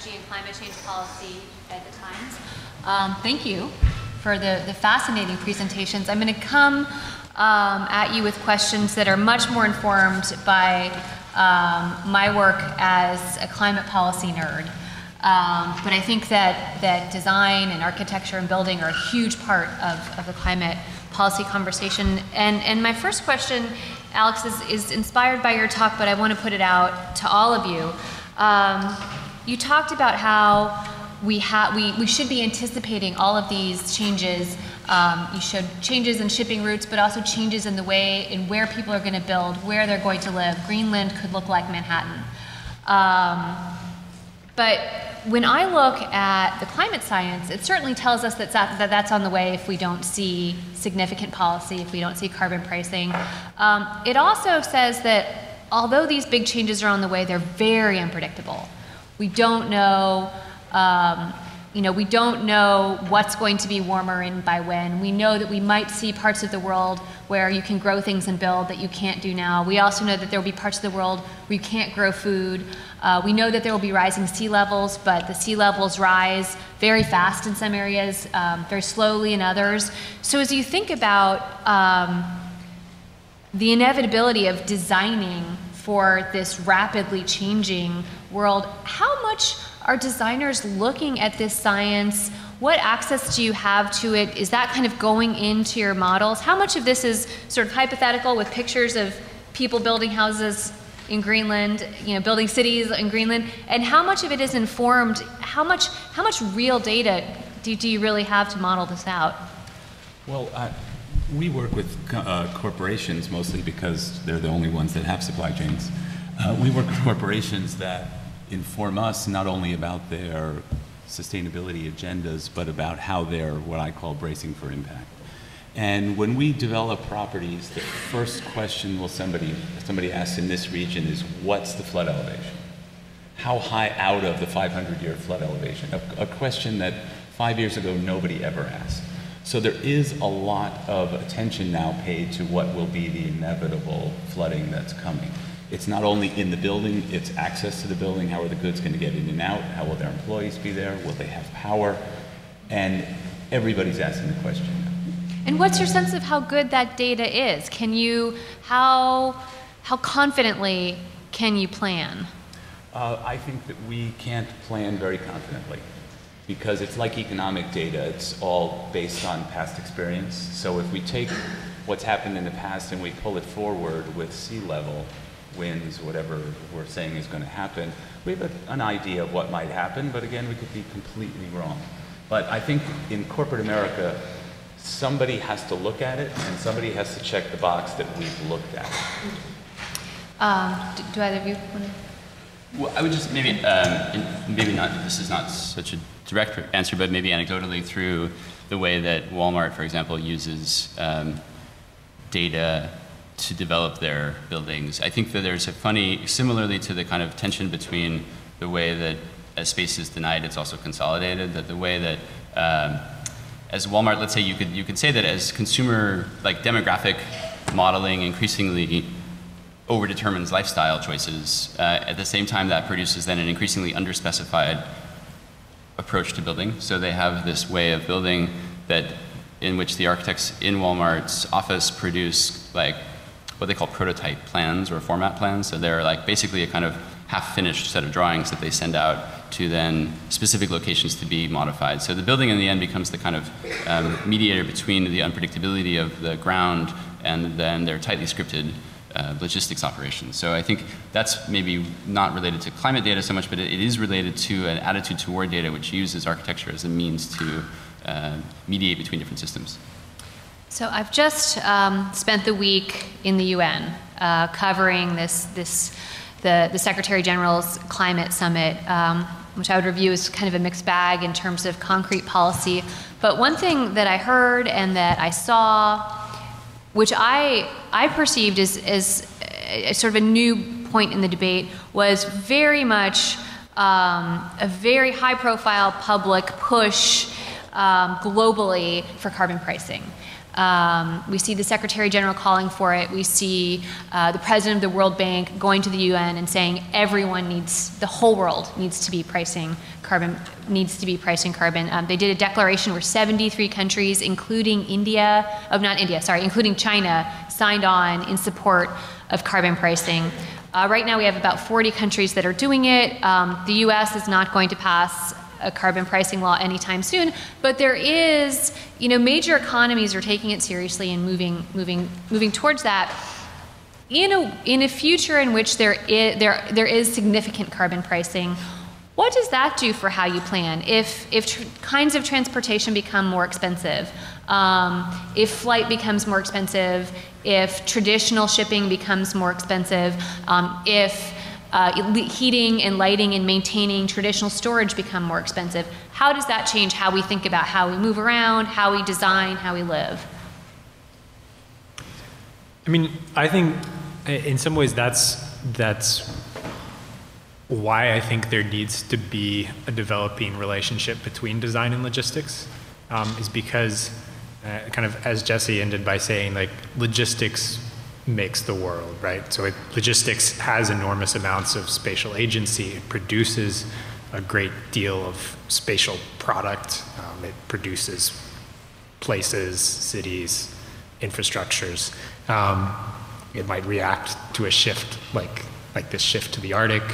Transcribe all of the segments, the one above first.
energy and climate change policy at the Times. Thank you for the fascinating presentations. I'm going to come at you with questions that are much more informed by my work as a climate policy nerd. But I think that design and architecture and building are a huge part of the climate policy conversation. And my first question, Alex, is inspired by your talk, but I want to put it out to all of you. You talked about how we should be anticipating all of these changes. You showed changes in shipping routes, but also changes in the way in where people are going to build, where they're going to live. Greenland could look like Manhattan. But when I look at the climate science, it certainly tells us that that's on the way if we don't see significant policy, if we don't see carbon pricing. It also says that although these big changes are on the way, they're very unpredictable. We don't know, we don't know what's going to be warmer and by when. We know that we might see parts of the world where you can grow things and build that you can't do now. We also know that there will be parts of the world where you can't grow food. We know that there will be rising sea levels, but the sea levels rise very fast in some areas, very slowly in others. So as you think about the inevitability of designing for this rapidly changing world, how much are designers looking at this science? What access do you have to it? Is that kind of going into your models? How much of this is sort of hypothetical with pictures of people building houses in Greenland, building cities in Greenland, and how much of it is informed? How much real data do you really have to model this out? Well, we work with corporations mostly because they're the only ones that have supply chains. We work with corporations that inform us not only about their sustainability agendas, but about how they're what I call bracing for impact. And when we develop properties, the first question somebody asks in this region is, what's the flood elevation? How high out of the 500-year flood elevation? A question that 5 years ago nobody ever asked. So there is a lot of attention now paid to what will be the inevitable flooding that's coming. It's not only in the building, it's access to the building. How are the goods going to get in and out? How will their employees be there? Will they have power? And everybody's asking the question now. And what's your sense of how good that data is? How confidently can you plan? I think that we can't plan very confidently because it's like economic data. It's all based on past experience. So if we take what's happened in the past and we pull it forward with sea level, winds, whatever we're saying is going to happen, we have an idea of what might happen, but again, we could be completely wrong. But I think in corporate America, somebody has to look at it and somebody has to check the box that we've looked at. Do either of you want to? Well, I would just maybe not, this is not such a direct answer, but maybe anecdotally through the way that Walmart, for example, uses data to develop their buildings. I think that there's similarly to the kind of tension between the way that as space is denied, it's also consolidated, that the way that as Walmart, let's say you could say that as consumer demographic modeling increasingly overdetermines lifestyle choices, at the same time that produces then an increasingly underspecified approach to building. So they have this way of building in which the architects in Walmart's office produce what they call prototype plans or format plans. So they're basically a kind of half-finished set of drawings that they send out to then specific locations to be modified. So the building in the end becomes the kind of mediator between the unpredictability of the ground and then their tightly scripted logistics operations. So I think that's maybe not related to climate data so much, but it is related to an attitude toward data which uses architecture as a means to mediate between different systems. So I've just spent the week in the UN covering the Secretary General's Climate Summit, which I would review as kind of a mixed bag in terms of concrete policy. But one thing that I heard and that I saw, which I perceived as sort of a new point in the debate, was very much a very high-profile public push globally for carbon pricing. We see the Secretary General calling for it. We see the President of the World Bank going to the UN and saying the whole world needs to be pricing carbon. They did a declaration where 73 countries, including including China, signed on in support of carbon pricing. Right now we have about 40 countries that are doing it. The US is not going to pass a carbon pricing law anytime soon, but there is, major economies are taking it seriously and moving towards that. In a future in which there is significant carbon pricing, what does that do for how you plan? If kinds of transportation become more expensive, if flight becomes more expensive, if traditional shipping becomes more expensive, if heating and lighting and maintaining traditional storage become more expensive, how does that change how we think about how we move around, how we design, how we live? I mean, I think in some ways that's why I think there needs to be a developing relationship between design and logistics, is because kind of as Jesse ended by saying, like, logistics makes the world, right? So logistics has enormous amounts of spatial agency. It produces a great deal of spatial product. It produces places, cities, infrastructures. It might react to a shift like this shift to the Arctic.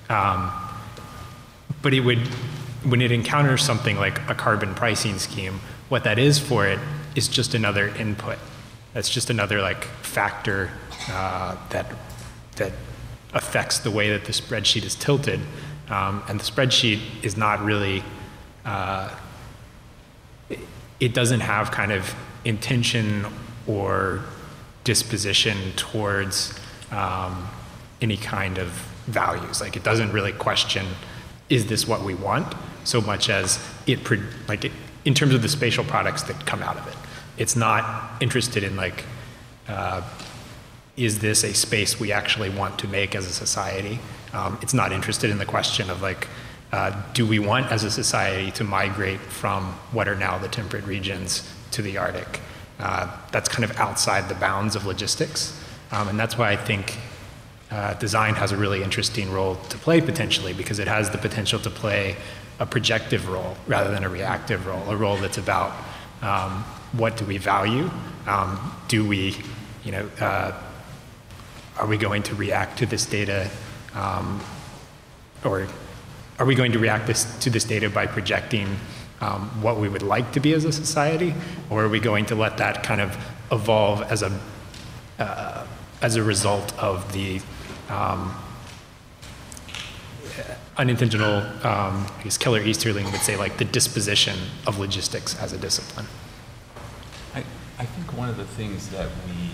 But when it encounters something like a carbon pricing scheme, what that is for it is just another input. That's just another factor that affects the way that the spreadsheet is tilted, and the spreadsheet is not really. It doesn't have kind of intention or disposition towards any kind of values. Like, it doesn't really question, is this what we want, so much as in terms of the spatial products that come out of it. It's not interested in is this a space we actually want to make as a society? It's not interested in the question of do we want as a society to migrate from what are now the temperate regions to the Arctic? That's kind of outside the bounds of logistics. And that's why I think design has a really interesting role to play potentially, because it has the potential to play a projective role rather than a reactive role, a role that's about what do we value? Do we, are we going to react to this data, or are we going to react to this data by projecting what we would like to be as a society, or are we going to let that kind of evolve as a result of the unintentional, I guess Keller Easterling would say, the disposition of logistics as a discipline? I think one of the things that we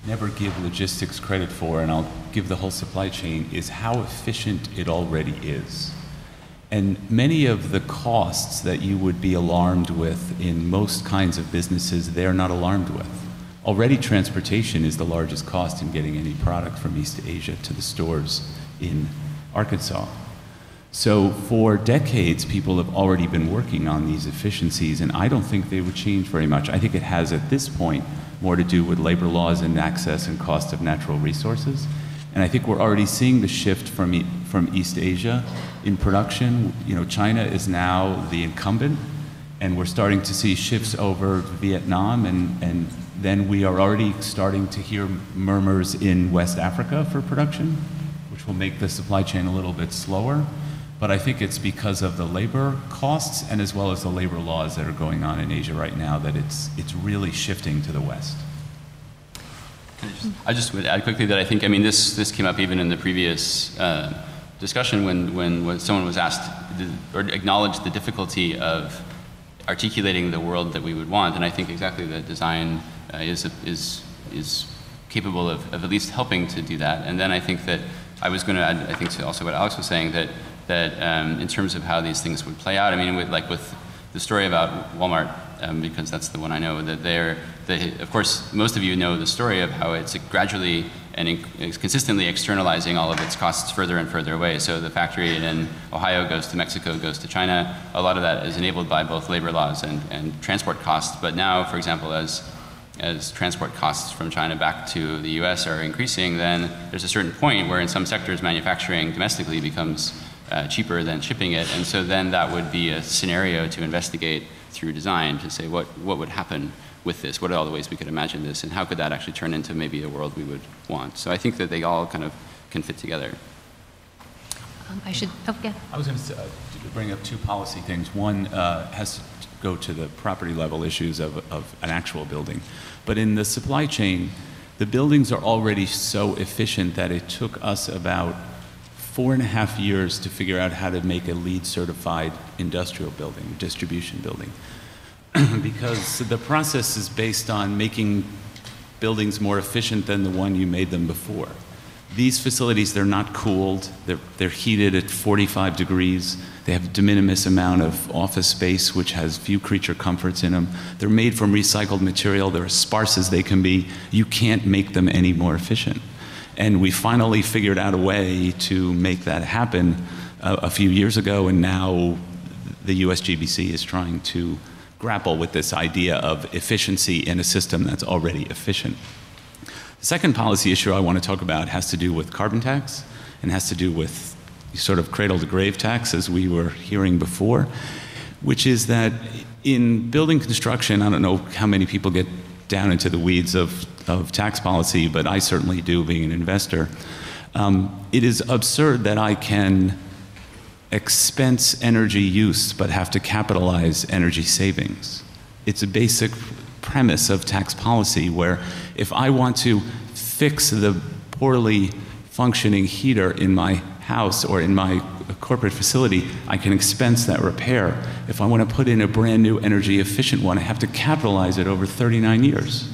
never give logistics credit for, and I'll give the whole supply chain, is how efficient it already is. And many of the costs that you would be alarmed with in most kinds of businesses, they're not alarmed with. Already transportation is the largest cost in getting any product from East Asia to the stores in Arkansas. So for decades, people have already been working on these efficiencies, and I don't think they would change very much. I think it has, at this point, more to do with labor laws and access and cost of natural resources. And I think we're already seeing the shift from East Asia in production. China is now the incumbent, and we're starting to see shifts over Vietnam, and then we are already starting to hear murmurs in West Africa for production, which will make the supply chain a little bit slower. But I think it's because of the labor costs and as well as the labor laws that are going on in Asia right now that it's really shifting to the West. I just would add quickly that I think, this came up even in the previous discussion when someone was asked or acknowledged the difficulty of articulating the world that we would want, and I think exactly that design is capable of at least helping to do that. And then I think that I was going to add, I think, to also what Alex was saying, that in terms of how these things would play out, with the story about Walmart, because that's the one I know, of course, most of you know the story of how it's gradually and is consistently externalizing all of its costs further and further away. So the factory in Ohio goes to Mexico, goes to China. A lot of that is enabled by both labor laws and transport costs. But now, for example, as transport costs from China back to the US are increasing, then there's a certain point where in some sectors manufacturing domestically becomes cheaper than shipping it. And so then that would be a scenario to investigate through design to say what would happen with this, what are all the ways we could imagine this, and how could that actually turn into maybe a world we would want. So I think that they all kind of can fit together. I was going to bring up two policy things. One has to go to the property level issues of an actual building. But in the supply chain, the buildings are already so efficient that it took us about 4.5 years to figure out how to make a LEED certified industrial building, distribution building. Because the process is based on making buildings more efficient than the one you made them before. These facilities, they're not cooled, they're heated at 45 degrees, they have a de minimis amount of office space which has few creature comforts in them. They're made from recycled material, they're as sparse as they can be. You can't make them any more efficient. And we finally figured out a way to make that happen a few years ago, and now the USGBC is trying to grapple with this idea of efficiency in a system that's already efficient. The second policy issue I want to talk about has to do with carbon tax and has to do with sort of cradle to grave tax, as we were hearing before, which is that in building construction, I don't know how many people get down into the weeds of tax policy, but I certainly do, being an investor. It is absurd that I can expense energy use but have to capitalize energy savings. It's a basic premise of tax policy where if I want to fix the poorly functioning heater in my house or in my corporate facility, I can expense that repair. If I want to put in a brand new energy efficient one, I have to capitalize it over 39 years.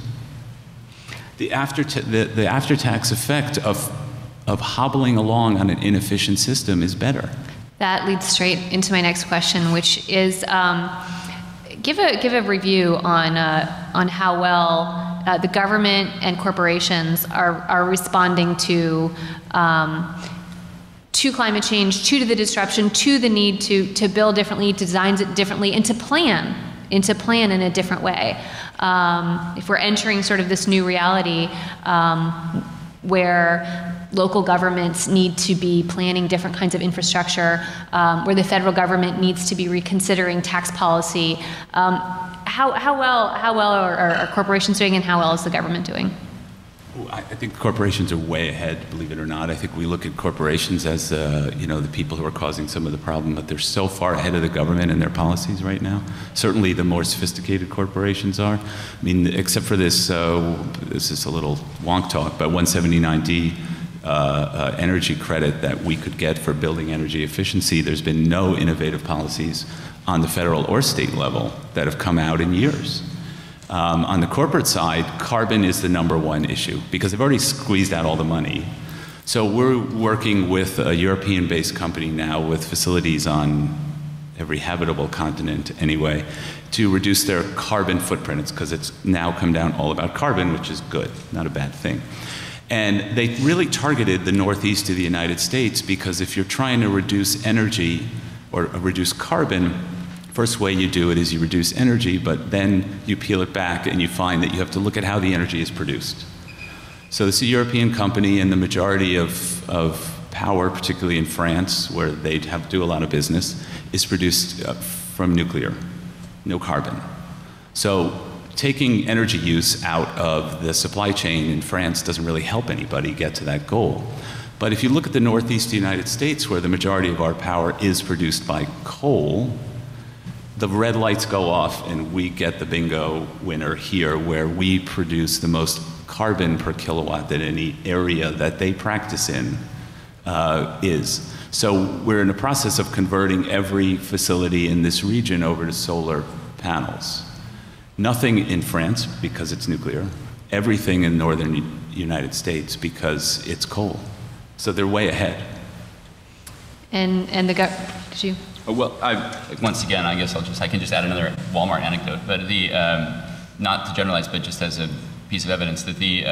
The after-tax effect of hobbling along on an inefficient system is better. That leads straight into my next question, which is give a review on how well the government and corporations are responding to climate change, to the disruption, to the need to build differently, to design it differently, and to plan in a different way. If we're entering sort of this new reality where local governments need to be planning different kinds of infrastructure, where the federal government needs to be reconsidering tax policy, how well are corporations doing, and how well is the government doing? I think corporations are way ahead, believe it or not. I think we look at corporations as the people who are causing some of the problem, but they're so far ahead of the government in their policies right now. Certainly the more sophisticated corporations are. I mean, except for this is a little wonk talk, but 179D energy credit that we could get for building energy efficiency, there's been no innovative policies on the federal or state level that have come out in years. On the corporate side, carbon is the #1 issue because they've already squeezed out all the money. So we're working with a European-based company now with facilities on every habitable continent anyway to reduce their carbon footprint. It's because it's now come down all about carbon, which is good, not a bad thing. And they really targeted the northeast of the United States because if you're trying to reduce energy or reduce carbon, first way you do it is you reduce energy, but then you peel it back and you find that you have to look at how the energy is produced. So this is a European company, and the majority of power, particularly in France, where they have to do a lot of business, is produced from nuclear, no carbon. So taking energy use out of the supply chain in France doesn't really help anybody get to that goal. But if you look at the northeast United States, where the majority of our power is produced by coal, the red lights go off and we get the bingo winner here, where we produce the most carbon per kilowatt that any area that they practice in is. So we're in the process of converting every facility in this region over to solar panels. Nothing in France because it's nuclear. Everything in northern United States because it's coal. So they're way ahead. And the did you? Well, once again, I guess I can just add another Walmart anecdote, but not to generalize, but just as a piece of evidence that the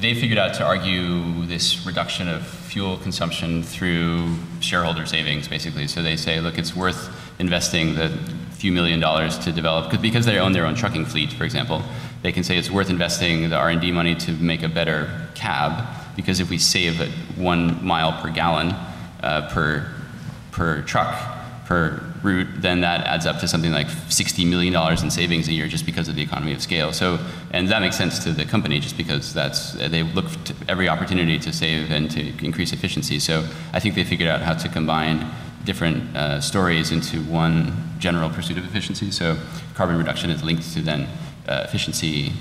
they figured out to argue this reduction of fuel consumption through shareholder savings, basically. So they say, look, it's worth investing the few $1 million to develop, because they own their own trucking fleet, for example. They can say it's worth investing the R&D money to make a better cab, because if we save at 1 mile per gallon per truck, per route, then that adds up to something like $60 million in savings a year just because of the economy of scale. So, and that makes sense to the company just because they look to every opportunity to save and to increase efficiency. So I think they figured out how to combine different stories into one general pursuit of efficiency. So carbon reduction is linked to then efficiency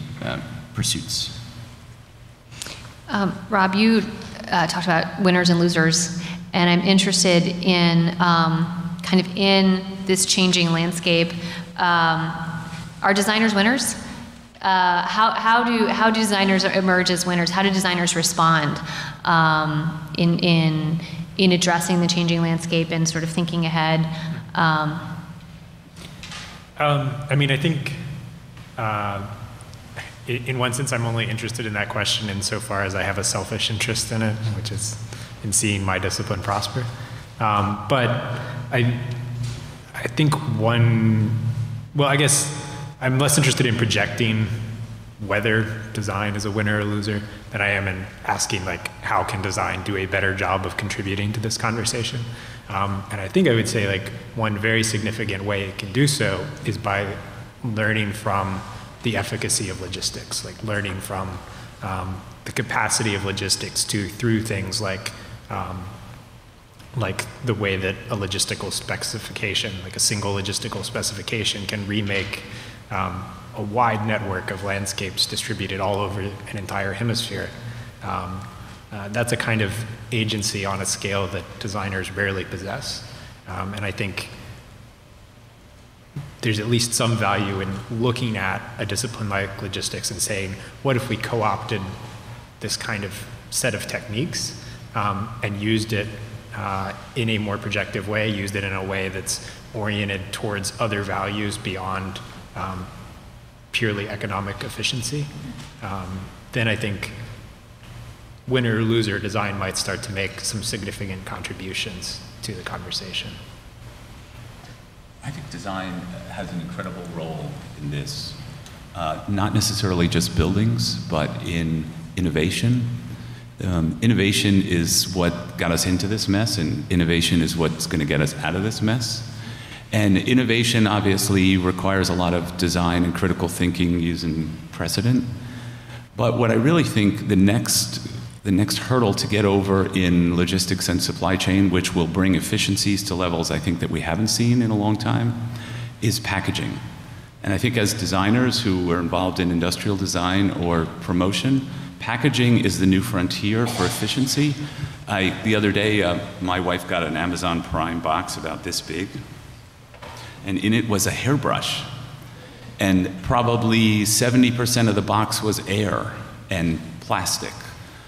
pursuits. Rob, you talked about winners and losers, and I'm interested in kind of in this changing landscape. Are designers winners? How do designers emerge as winners? How do designers respond in addressing the changing landscape and sort of thinking ahead? I mean, I think in one sense, I'm only interested in that question insofar as I have a selfish interest in it, which is in seeing my discipline prosper. But I think I guess I'm less interested in projecting whether design is a winner or loser than I am in asking, like, how can design do a better job of contributing to this conversation? And I think I would say, like, one very significant way it can do so is by learning from the efficacy of logistics, like learning from the capacity of logistics through things like the way that a logistical specification, like a single logistical specification, can remake a wide network of landscapes distributed all over an entire hemisphere. That's a kind of agency on a scale that designers rarely possess. And I think there's at least some value in looking at a discipline like logistics and saying, what if we co-opted this kind of set of techniques and used it in a more projective way, used it in a way that's oriented towards other values beyond purely economic efficiency? Then I think winner or loser design might start to make some significant contributions to the conversation. I think design has an incredible role in this, not necessarily just buildings, but in innovation. Innovation is what got us into this mess, and innovation is what's going to get us out of this mess. And innovation obviously requires a lot of design and critical thinking using precedent. But what I really think the next hurdle to get over in logistics and supply chain, which will bring efficiencies to levels I think that we haven't seen in a long time, is packaging. And I think as designers who are involved in industrial design or promotion, packaging is the new frontier for efficiency. The other day, my wife got an Amazon Prime box about this big, and in it was a hairbrush. And probably 70% of the box was air and plastic.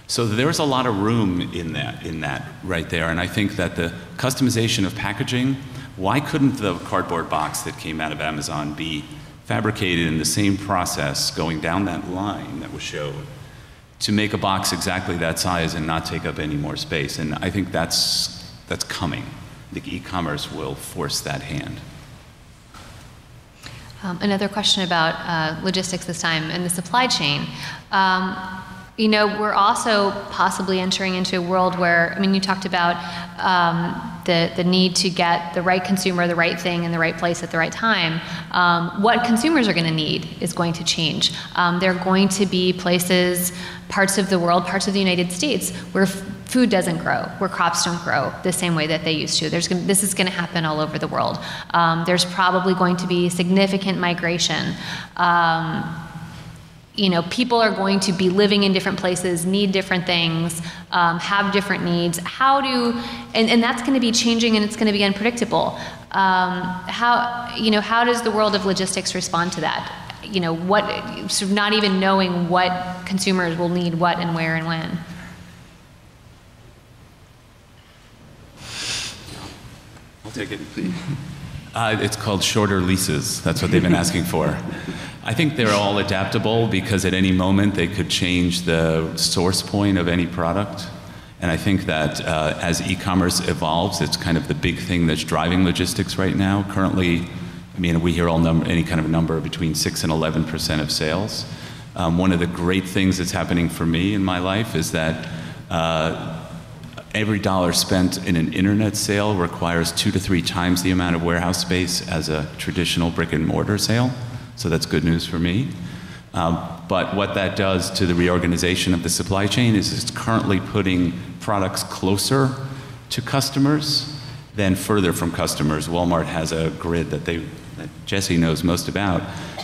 So there's a lot of room in that right there. And I think that the customization of packaging, why couldn't the cardboard box that came out of Amazon be fabricated in the same process going down that line that was showed to make a box exactly that size and not take up any more space? And I think that's coming. I think e-commerce will force that hand. Another question about logistics this time and the supply chain. You know, we're also possibly entering into a world where, I mean, you talked about the need to get the right consumer, the right thing in the right place at the right time. What consumers are going to need is going to change. There are going to be places, parts of the world, parts of the United States, where food doesn't grow, where crops don't grow the same way that they used to. This is going to happen all over the world. There's probably going to be significant migration. You know, people are going to be living in different places, need different things, have different needs. And that's going to be changing, and it's going to be unpredictable. How does the world of logistics respond to that? You know, sort of not even knowing what consumers will need what and where and when. I'll take it. It's called shorter leases. That's what they've been asking for. I think they're all adaptable because at any moment they could change the source point of any product. And I think that as e-commerce evolves, it's kind of the big thing that's driving logistics right now. Currently, I mean, we hear any kind of number between 6 and 11% of sales. One of the great things that's happening for me in my life is that every dollar spent in an internet sale requires 2 to 3 times the amount of warehouse space as a traditional brick and mortar sale. So that's good news for me. But what that does to the reorganization of the supply chain is it's currently putting products closer to customers than further from customers. Walmart has a grid that Jesse knows most about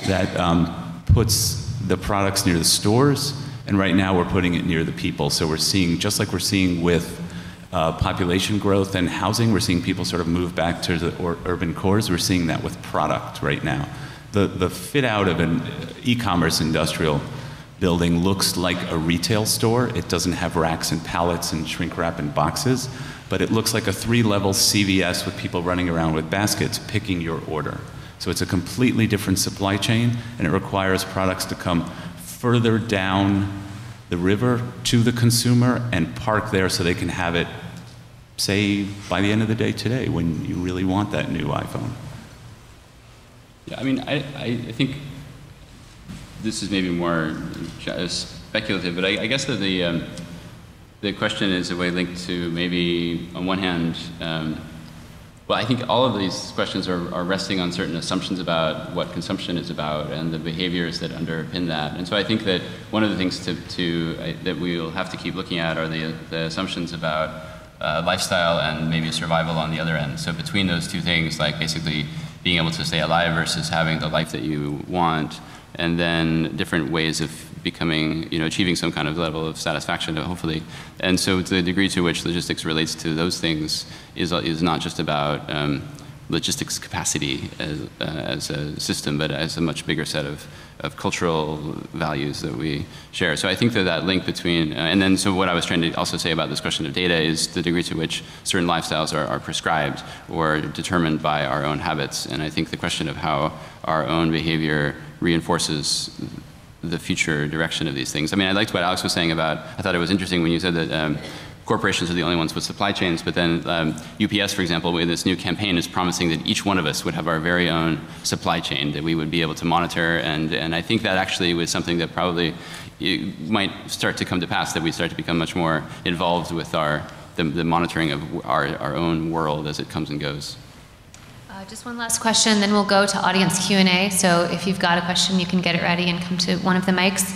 that puts the products near the stores, and right now we're putting it near the people. So we're seeing, just like we're seeing with population growth and housing, we're seeing people sort of move back to the urban cores. We're seeing that with product right now. The fit out of an e-commerce industrial building looks like a retail store. It doesn't have racks and pallets and shrink wrap and boxes, but it looks like a 3-level CVS with people running around with baskets picking your order. So it's a completely different supply chain, and it requires products to come further down the river to the consumer and park there so they can have it, say, by the end of the day today when you really want that new iPhone. Yeah, I mean, I think this is maybe more speculative, but I guess that the question is a way linked to maybe, on one hand, well, I think all of these questions are resting on certain assumptions about what consumption is about and the behaviors that underpin that. And so I think that one of the things that we'll have to keep looking at are the assumptions about lifestyle and maybe survival on the other end. So between those two things, like basically being able to stay alive versus having the life that you want, and then different ways of becoming, achieving some kind of level of satisfaction, hopefully. And so the degree to which logistics relates to those things is not just about logistics capacity as a system, but as a much bigger set of cultural values that we share. So I think that link between, and then so what I was trying to also say about this question of data is the degree to which certain lifestyles are prescribed or determined by our own habits. And I think the question of how our own behavior reinforces the future direction of these things. I mean, I liked what Alex was saying about, I thought it was interesting when you said that corporations are the only ones with supply chains, but then UPS, for example, with this new campaign is promising that each one of us would have our very own supply chain that we would be able to monitor, and I think that actually was something that probably might start to come to pass, that we start to become much more involved with the monitoring of our own world as it comes and goes. Just one last question, then we'll go to audience Q&A. So if you've got a question, you can get it ready and come to one of the mics.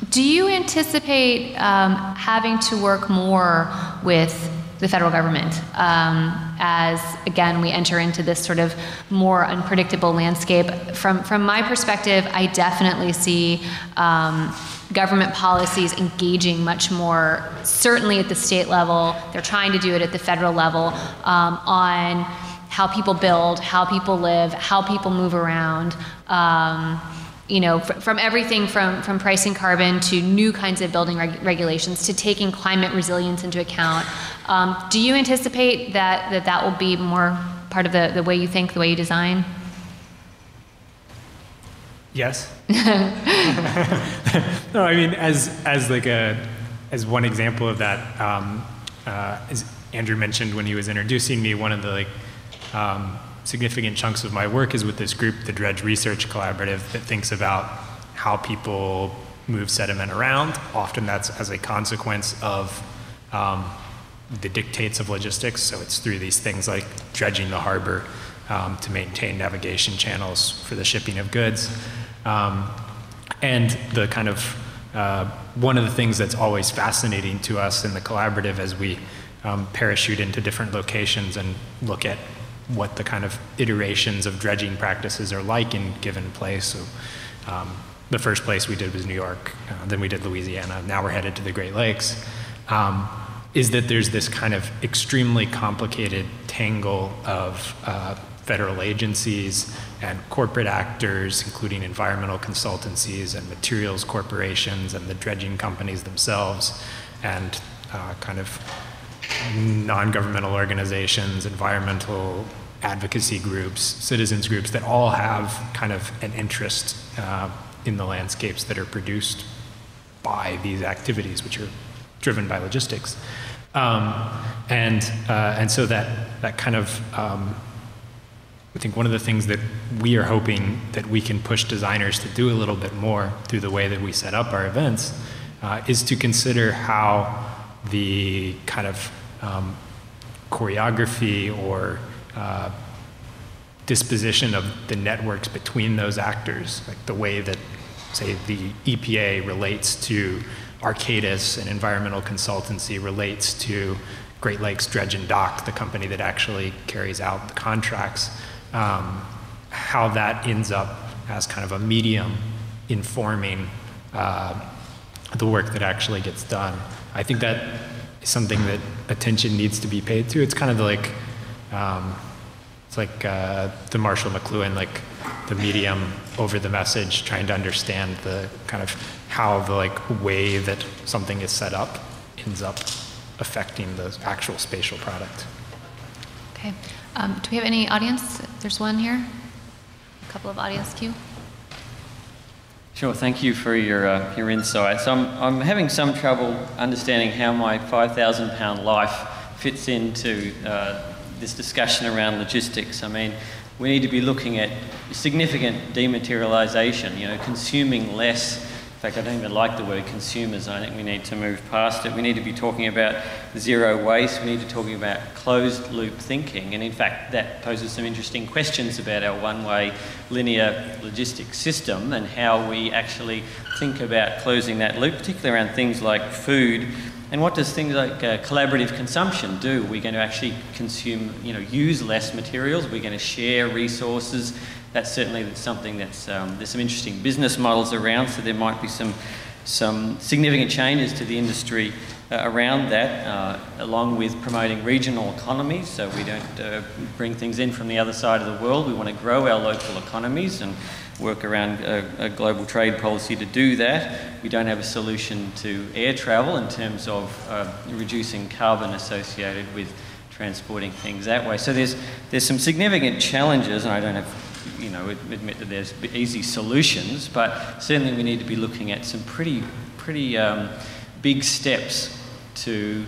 Do you anticipate having to work more with the federal government as, again, we enter into this sort of more unpredictable landscape? From my perspective, I definitely see government policies engaging much more, certainly at the state level. They're trying to do it at the federal level, on how people build, how people live, how people move around. From everything from pricing carbon to new kinds of building regulations to taking climate resilience into account. Do you anticipate that will be more part of the way you think, the way you design? Yes. No, I mean, as one example of that, as Andrew mentioned when he was introducing me, one of the significant chunks of my work is with this group, the Dredge Research Collaborative, that thinks about how people move sediment around. Often that's as a consequence of the dictates of logistics. So it's through these things like dredging the harbor to maintain navigation channels for the shipping of goods. And the kind of, one of the things that's always fascinating to us in the collaborative as we parachute into different locations and look at what the kind of iterations of dredging practices are like in given place. So the first place we did was New York, then we did Louisiana, now we're headed to the Great Lakes, is that there's this kind of extremely complicated tangle of federal agencies and corporate actors, including environmental consultancies and materials corporations and the dredging companies themselves, and kind of non-governmental organizations, environmental advocacy groups, citizens groups that all have kind of an interest in the landscapes that are produced by these activities, which are driven by logistics. And so that kind of, I think one of the things that we are hoping that we can push designers to do a little bit more through the way that we set up our events is to consider how the kind of choreography or disposition of the networks between those actors, like the way that, say, the EPA relates to Arcadis, an environmental consultancy, relates to Great Lakes Dredge and Dock, the company that actually carries out the contracts, how that ends up as kind of a medium informing the work that actually gets done. I think that is something that attention needs to be paid to. It's kind of like, it's like the Marshall McLuhan, like the medium over the message, trying to understand the kind of how the like way that something is set up ends up affecting the actual spatial product. Okay. Do we have any audience? There's one here. A couple of audience queue. Sure, thank you for your insights. I'm having some trouble understanding how my 5,000 pound life fits into this discussion around logistics. I mean, we need to be looking at significant dematerialization, you know, consuming less. In fact, I don't even like the word consumers. I think we need to move past it. We need to be talking about zero waste. We need to be talking about closed loop thinking. And in fact, that poses some interesting questions about our one-way linear logistics system and how we actually think about closing that loop, particularly around things like food. And what does things like collaborative consumption do? Are we going to actually consume, you know, use less materials? Are we going to share resources? That's certainly something that's, there's some interesting business models around, so there might be some significant changes to the industry around that, along with promoting regional economies, so we don't bring things in from the other side of the world. We want to grow our local economies and work around a global trade policy to do that. We don't have a solution to air travel in terms of reducing carbon associated with transporting things that way. So there's some significant challenges, and I don't have, you know, admit that there's easy solutions, but certainly we need to be looking at some pretty big steps to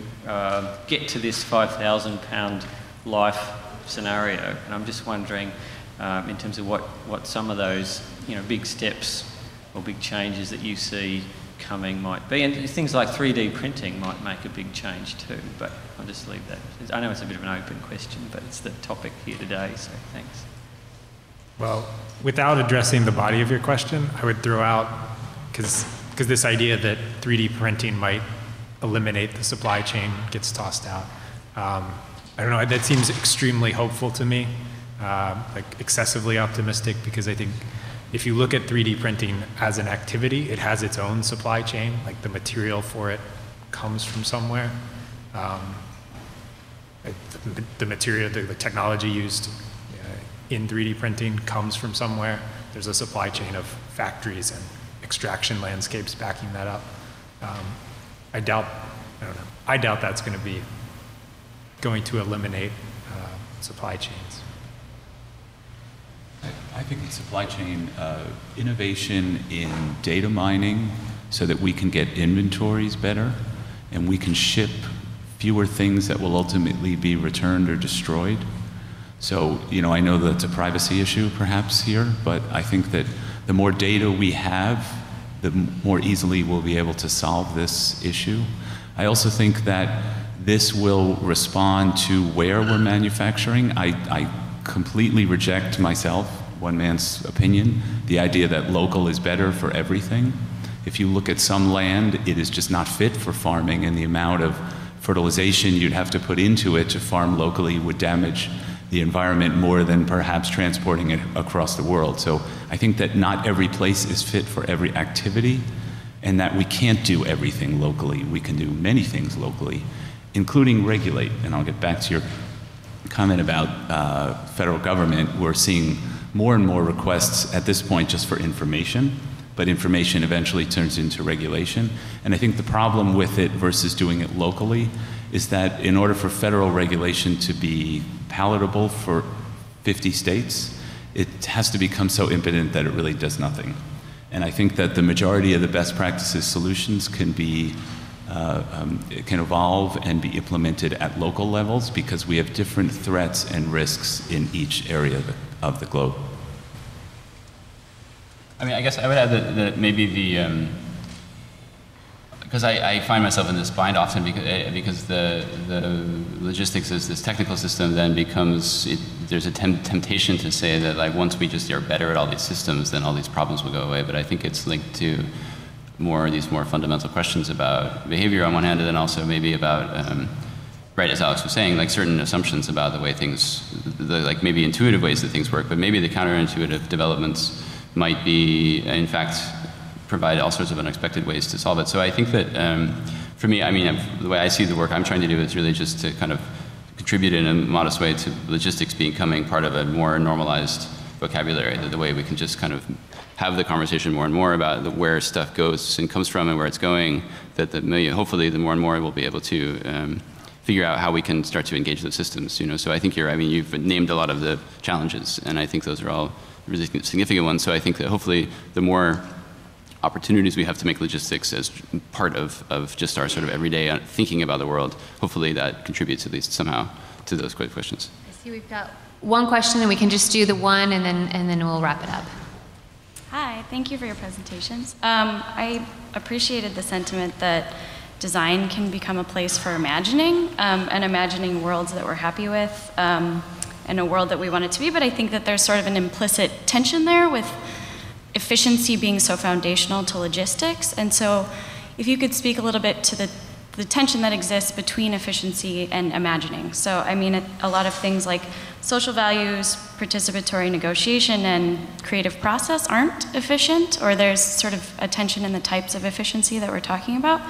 get to this 5,000 pound life scenario. And I'm just wondering, in terms of what some of those, you know, big steps or big changes that you see coming might be. And things like 3D printing might make a big change too, but I'll just leave that. I know it's a bit of an open question, but it's the topic here today, so thanks. Well, without addressing the body of your question, I would throw out, because this idea that 3D printing might eliminate the supply chain gets tossed out. I don't know, that seems extremely hopeful to me, like excessively optimistic, because I think if you look at 3D printing as an activity, it has its own supply chain, like the material for it comes from somewhere. The material, the technology used in 3D printing comes from somewhere. There's a supply chain of factories and extraction landscapes backing that up. I doubt that's going to eliminate supply chains. I think the supply chain innovation in data mining so that we can get inventories better and we can ship fewer things that will ultimately be returned or destroyed. So, you know, I know that's a privacy issue perhaps here, but I think that the more data we have, the more easily we'll be able to solve this issue. I also think that this will respond to where we're manufacturing. I completely reject myself, one man's opinion, the idea that local is better for everything. If you look at some land, it is just not fit for farming, and the amount of fertilization you'd have to put into it to farm locally would damage the environment more than perhaps transporting it across the world. So I think that not every place is fit for every activity, and that we can't do everything locally. We can do many things locally, including regulate. And I'll get back to your comment about federal government. We're seeing more and more requests at this point just for information, but information eventually turns into regulation. And I think the problem with it versus doing it locally is that in order for federal regulation to be palatable for 50 states, it has to become so impotent that it really does nothing. And I think that the majority of the best practices solutions can be can evolve and be implemented at local levels because we have different threats and risks in each area of the globe. I mean, I guess I would add that maybe the, because I find myself in this bind often because the logistics as this technical system then becomes, there's a temptation to say that like once we just are better at all these systems, then all these problems will go away. But I think it's linked to these more fundamental questions about behavior on one hand, and then also maybe about, right, as Alex was saying, like certain assumptions about the way things, like maybe intuitive ways that things work, but maybe the counterintuitive developments might be, in fact, provide all sorts of unexpected ways to solve it. So I think that, for me, I mean, the way I see the work I'm trying to do is really just to kind of contribute in a modest way to logistics becoming part of a more normalized vocabulary, the way we can just kind of have the conversation more and more about where stuff goes and comes from and where it's going, that hopefully the more and more we'll be able to figure out how we can start to engage those systems, you know. So I think you've named a lot of the challenges, and I think those are all really significant ones. So I think that hopefully the more opportunities we have to make logistics as part of just our sort of everyday thinking about the world, hopefully that contributes at least somehow to those questions. I see we've got one question, and we can just do the one, and then we'll wrap it up. Hi, thank you for your presentations. I appreciated the sentiment that design can become a place for imagining, and imagining worlds that we're happy with, and a world that we want it to be, but I think that there's sort of an implicit tension there with efficiency being so foundational to logistics. And so if you could speak a little bit to the tension that exists between efficiency and imagining. So I mean, a lot of things like social values, participatory negotiation, and creative process aren't efficient, or there's sort of a tension in the types of efficiency that we're talking about.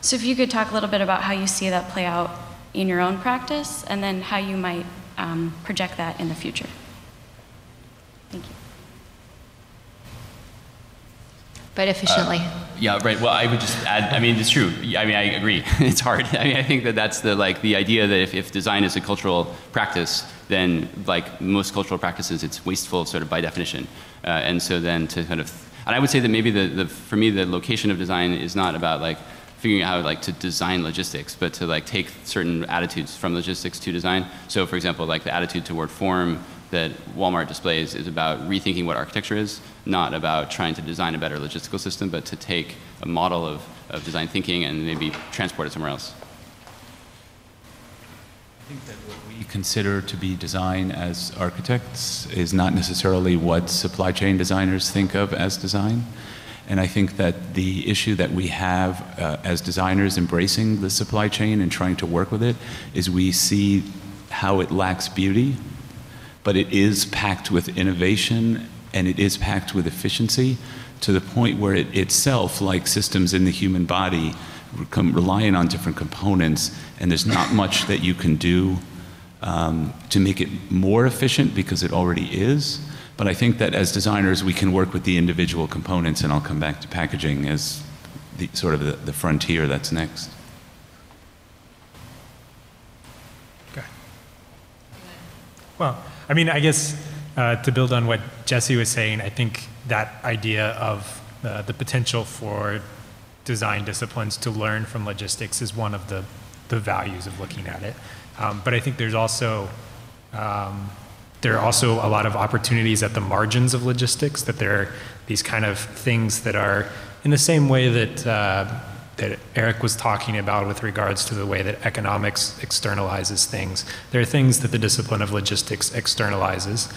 So if you could talk a little bit about how you see that play out in your own practice, and then how you might project that in the future. Thank you. But efficiently. Yeah, right. Well, I would just add, I mean, it's true. I mean, I agree. It's hard. I mean, I think that that's the idea that if design is a cultural practice, then like most cultural practices, it's wasteful sort of by definition. And so then to kind of, and I would say that maybe for me, the location of design is not about like figuring out how like to design logistics, but to like take certain attitudes from logistics to design. So for example, like the attitude toward form that Walmart displays is about rethinking what architecture is, not about trying to design a better logistical system, but to take a model of design thinking and maybe transport it somewhere else. I think that what we consider to be design as architects is not necessarily what supply chain designers think of as design. And I think that the issue that we have as designers embracing the supply chain and trying to work with it is we see how it lacks beauty, but it is packed with innovation and it is packed with efficiency to the point where it itself, like systems in the human body, relying on different components, and there's not much that you can do to make it more efficient because it already is. But I think that as designers, we can work with the individual components, and I'll come back to packaging as the sort of the frontier that's next. Okay. Well, I mean, I guess to build on what Jesse was saying, I think that idea of the potential for design disciplines to learn from logistics is one of the values of looking at it. But I think there's also there are also a lot of opportunities at the margins of logistics, that there are these kind of things that are in the same way that that Eric was talking about with regards to the way that economics externalizes things. There are things that the discipline of logistics externalizes.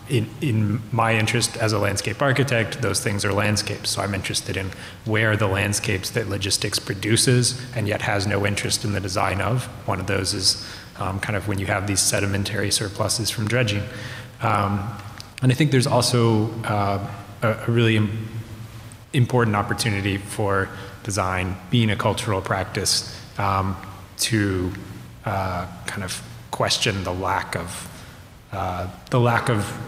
In my interest as a landscape architect, those things are landscapes. So I'm interested in where the landscapes that logistics produces and yet has no interest in the design of. One of those is kind of when you have these sedimentary surpluses from dredging. And I think there's also a really important opportunity for design, being a cultural practice, to kind of question the lack of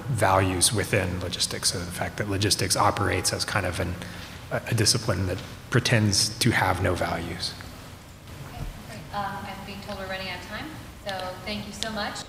values within logistics. So the fact that logistics operates as kind of a discipline that pretends to have no values. Okay, great. I'm being told we're running out of time, so thank you so much.